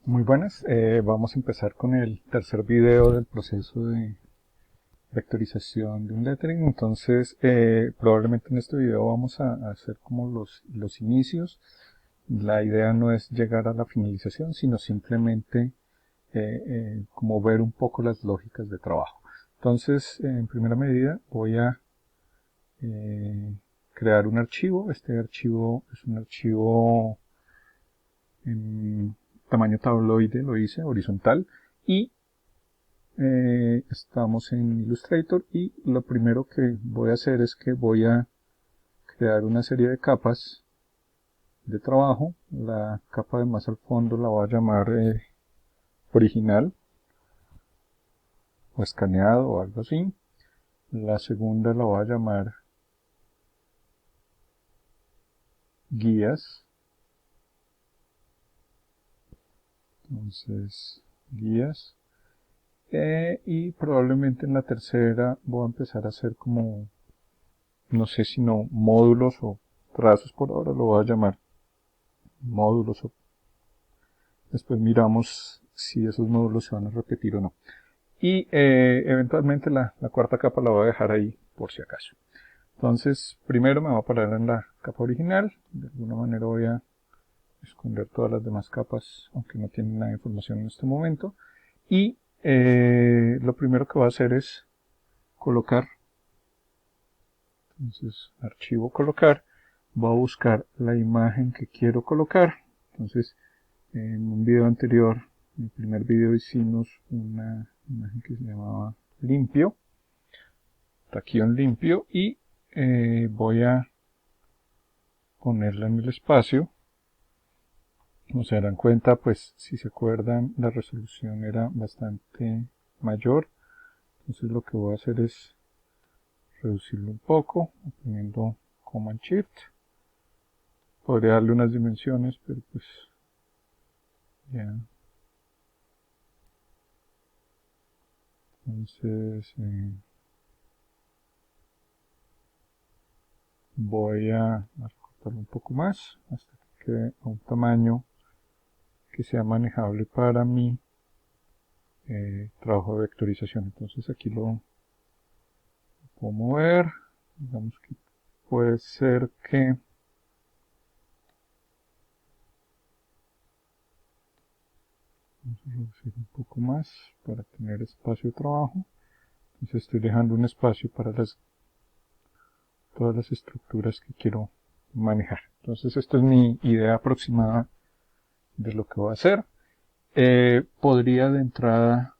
Muy buenas, vamos a empezar con el tercer video del proceso de vectorización de un lettering. Entonces, probablemente en este video vamos a hacer como los inicios. La idea no es llegar a la finalización, sino simplemente como ver un poco las lógicas de trabajo. Entonces, en primera medida voy a eh, crear un archivo. Este archivo es un archivo en tamaño tabloide, lo hice horizontal, y estamos en Illustrator, y lo primero que voy a hacer es que voy a crear una serie de capas de trabajo. La capa de más al fondo la voy a llamar original o escaneado o algo así. La segunda la voy a llamar guías. Entonces, guías. Y probablemente en la tercera voy a empezar a hacer como, no sé si no, módulos o trazos. Por ahora lo voy a llamar módulos. Después miramos si esos módulos se van a repetir o no. Y eventualmente la cuarta capa la voy a dejar ahí por si acaso. Entonces, primero me voy a parar en la capa original. De alguna manera voy a esconder todas las demás capas, aunque no tienen nada de información en este momento. Y lo primero que voy a hacer es colocar. Entonces, archivo colocar. Voy a buscar la imagen que quiero colocar. Entonces, en un video anterior, en el primer video, hicimos una imagen que se llamaba limpio, taquillón limpio, y voy a ponerla en el espacio. Como se darán cuenta, pues si se acuerdan, la resolución era bastante mayor. Entonces lo que voy a hacer es reducirlo un poco, oprimiendo Command Shift. Podría darle unas dimensiones, pero pues ya. Entonces voy a recortarlo un poco más hasta que quede a un tamaño que sea manejable para mi trabajo de vectorización. Entonces aquí lo puedo mover. Digamos que puede ser que vamos a reducir un poco más para tener espacio de trabajo. Entonces estoy dejando un espacio para todas las estructuras que quiero manejar. Entonces esta es mi idea aproximada de lo que voy a hacer. Podría de entrada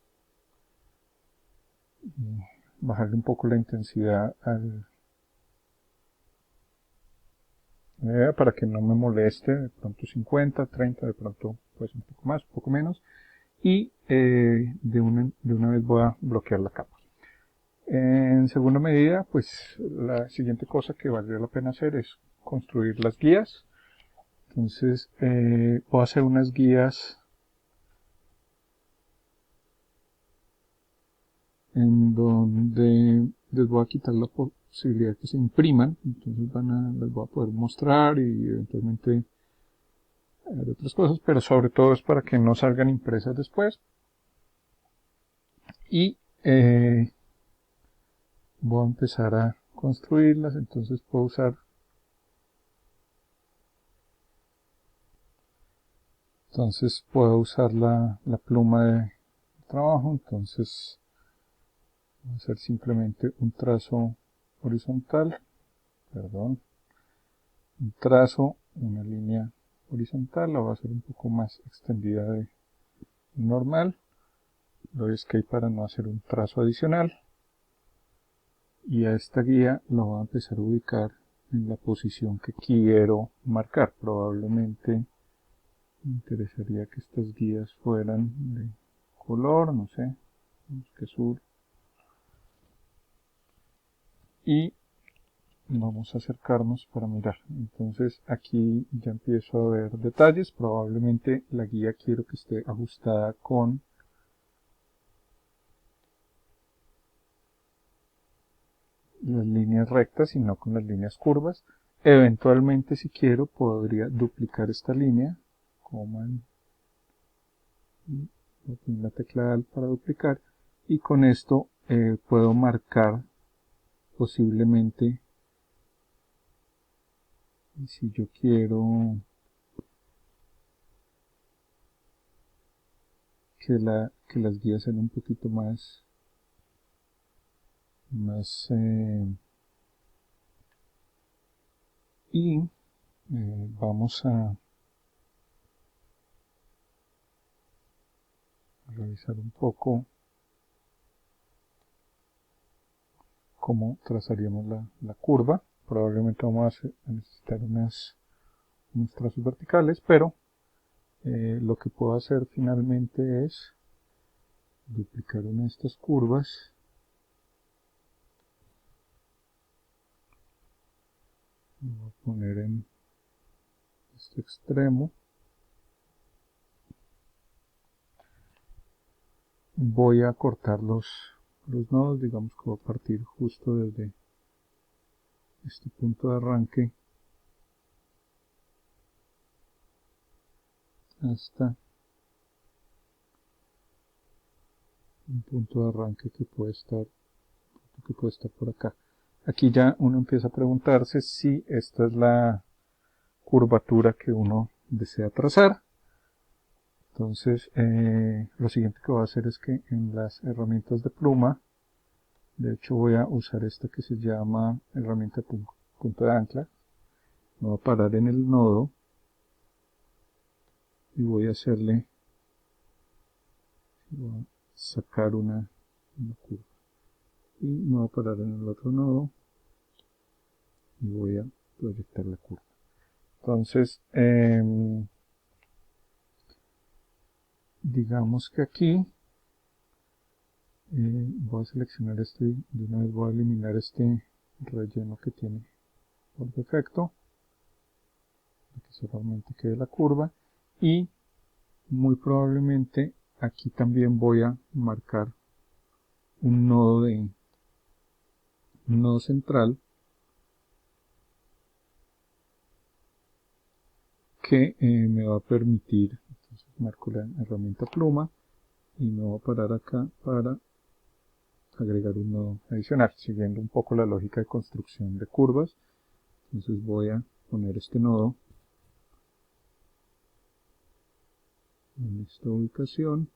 bajarle un poco la intensidad para que no me moleste. De pronto 50, 30, de pronto pues un poco más, un poco menos. Y de una vez voy a bloquear la capa. En segunda medida, pues la siguiente cosa que valdría la pena hacer es construir las guías. Entonces voy a hacer unas guías en donde les voy a quitar la posibilidad de que se impriman. Entonces las voy a poder mostrar y eventualmente de otras cosas, pero sobre todo es para que no salgan impresas después. Y voy a empezar a construirlas. Entonces puedo usar la pluma de trabajo. Entonces voy a hacer simplemente un trazo horizontal, perdón, un trazo, una línea horizontal. La voy a hacer un poco más extendida de normal. Doy escape para no hacer un trazo adicional, y a esta guía la voy a empezar a ubicar en la posición que quiero marcar. Probablemente me interesaría que estas guías fueran de color, no sé, que azul, y vamos a acercarnos para mirar. Entonces aquí ya empiezo a ver detalles. Probablemente la guía quiero que esté ajustada con las líneas rectas y no con las líneas curvas. Eventualmente, si quiero, podría duplicar esta línea, Command Voy a poner la tecla Alt para duplicar y con esto puedo marcar posiblemente, si yo quiero que las guías sean un poquito más y vamos a revisar un poco cómo trazaríamos la curva. Probablemente vamos a necesitar unos trazos verticales, pero lo que puedo hacer finalmente es duplicar una de estas curvas. Lo voy a poner en este extremo. Voy a cortar los nodos, digamos que voy a partir justo desde este punto de arranque hasta un punto de arranque que puede estar por acá. Aquí ya uno empieza a preguntarse si esta es la curvatura que uno desea trazar. Entonces, lo siguiente que voy a hacer es que en las herramientas de pluma, de hecho voy a usar esta que se llama herramienta punto de ancla. Me voy a parar en el nodo y voy a sacar una curva. Y me voy a parar en el otro nodo y voy a proyectar la curva. Entonces, digamos que aquí voy a seleccionar esto y de una vez voy a eliminar este relleno que tiene por defecto, para que solamente quede la curva, y muy probablemente aquí también voy a marcar un nodo central que me va a permitir, entonces marco la herramienta pluma y me voy a parar acá para agregar un nodo adicional, siguiendo un poco la lógica de construcción de curvas. Entonces voy a poner este nodo en esta ubicación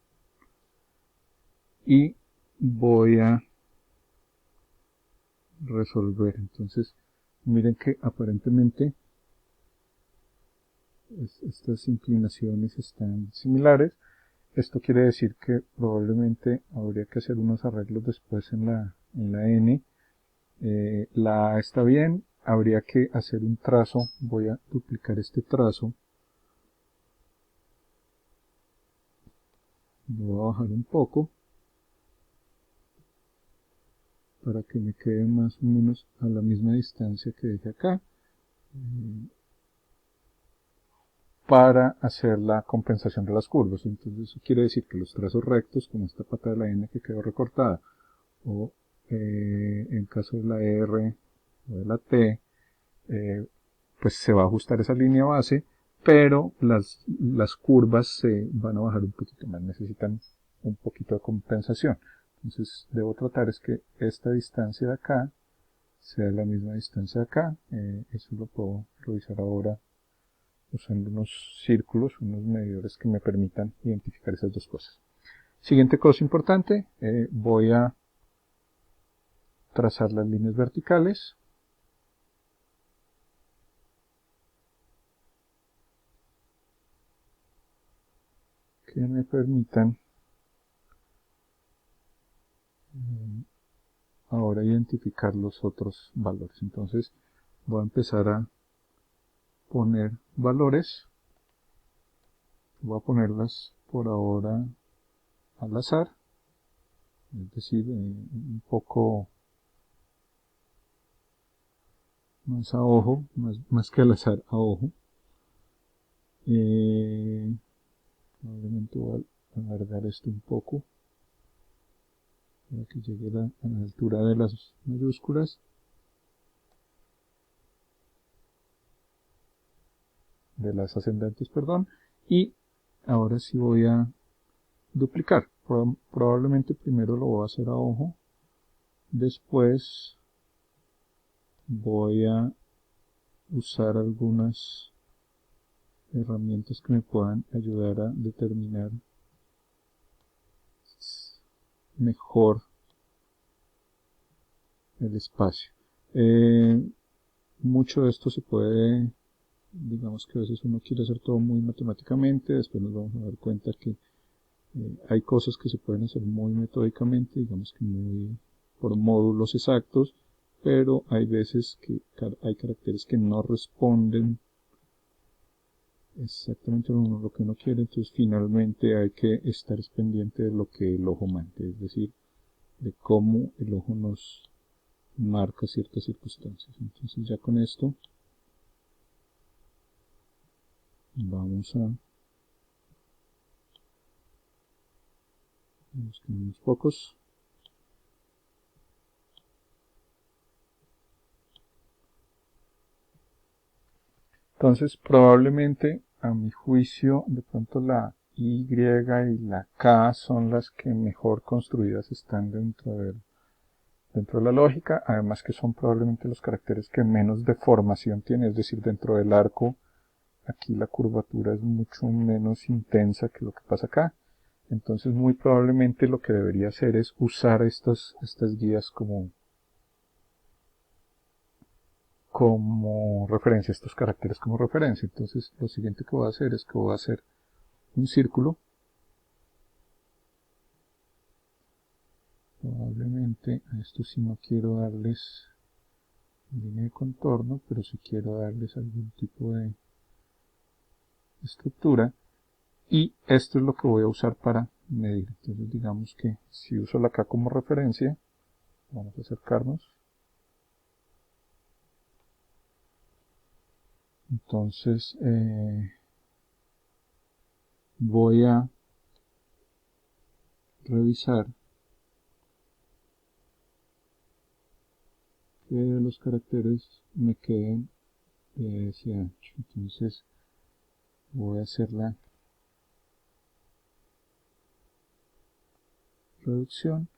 y voy a resolver. Entonces miren que aparentemente estas inclinaciones están similares. Esto quiere decir que probablemente habría que hacer unos arreglos después en la N. La A está bien, habría que hacer un trazo. Voy a duplicar este trazo. Lo voy a bajar un poco para que me quede más o menos a la misma distancia que dejé acá, para hacer la compensación de las curvas. Entonces eso quiere decir que los trazos rectos, como esta pata de la N que quedó recortada, o en caso de la R o de la T, pues se va a ajustar esa línea base, pero las curvas se van a bajar un poquito más, necesitan un poquito de compensación. Entonces debo tratar es que esta distancia de acá sea la misma distancia de acá. Eso lo puedo revisar ahora usando unos círculos, unos medidores que me permitan identificar esas dos cosas. Siguiente cosa importante, voy a trazar las líneas verticales. Que me permitan ahora identificar los otros valores. Entonces voy a empezar a poner valores. Voy a ponerlas por ahora al azar, es decir, un poco más a ojo, más que al azar, a ojo. Probablemente voy a alargar esto un poco para que llegue a la altura de las mayúsculas. De las ascendentes, perdón. Y ahora sí voy a duplicar. Probablemente primero lo voy a hacer a ojo, después voy a usar algunas herramientas que me puedan ayudar a determinar mejor el espacio. Mucho de esto se puede, digamos que a veces uno quiere hacer todo muy matemáticamente, después nos vamos a dar cuenta que hay cosas que se pueden hacer muy metódicamente, digamos que muy por módulos exactos, pero hay veces que hay caracteres que no responden exactamente lo que uno quiere, entonces finalmente hay que estar pendiente de lo que el ojo manda, es decir, de cómo el ojo nos marca ciertas circunstancias. Entonces ya con esto vamos a buscar unos pocos. Entonces probablemente a mi juicio de pronto la Y y la K son las que mejor construidas están dentro de la lógica, además que son probablemente los caracteres que menos deformación tienen, es decir, dentro del arco aquí la curvatura es mucho menos intensa que lo que pasa acá. Entonces muy probablemente lo que debería hacer es usar estas guías como referencia, estos caracteres como referencia. Entonces lo siguiente que voy a hacer es que voy a hacer un círculo. Probablemente a esto sí no quiero darles línea de contorno, pero sí quiero darles algún tipo de estructura. Y esto es lo que voy a usar para medir. Entonces digamos que si uso la K como referencia, vamos a acercarnos. Entonces voy a revisar que los caracteres me queden de ese ancho. Entonces voy a hacer la reducción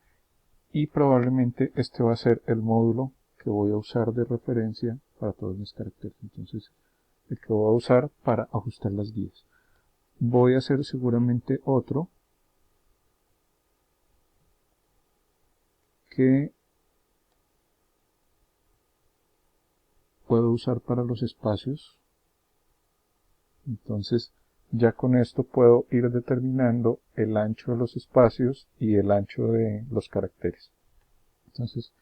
y probablemente este va a ser el módulo que voy a usar de referencia para todos mis caracteres. Entonces el que voy a usar para ajustar las guías. Voy a hacer seguramente otro que puedo usar para los espacios. Entonces ya con esto puedo ir determinando el ancho de los espacios y el ancho de los caracteres. Entonces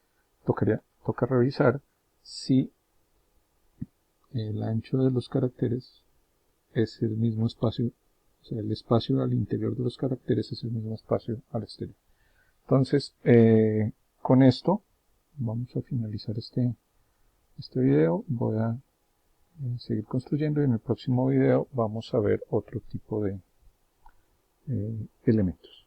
toca revisar si el ancho de los caracteres es el mismo espacio, o sea, el espacio al interior de los caracteres es el mismo espacio al exterior. Entonces, con esto vamos a finalizar este video. Voy a seguir construyendo y en el próximo video vamos a ver otro tipo de elementos.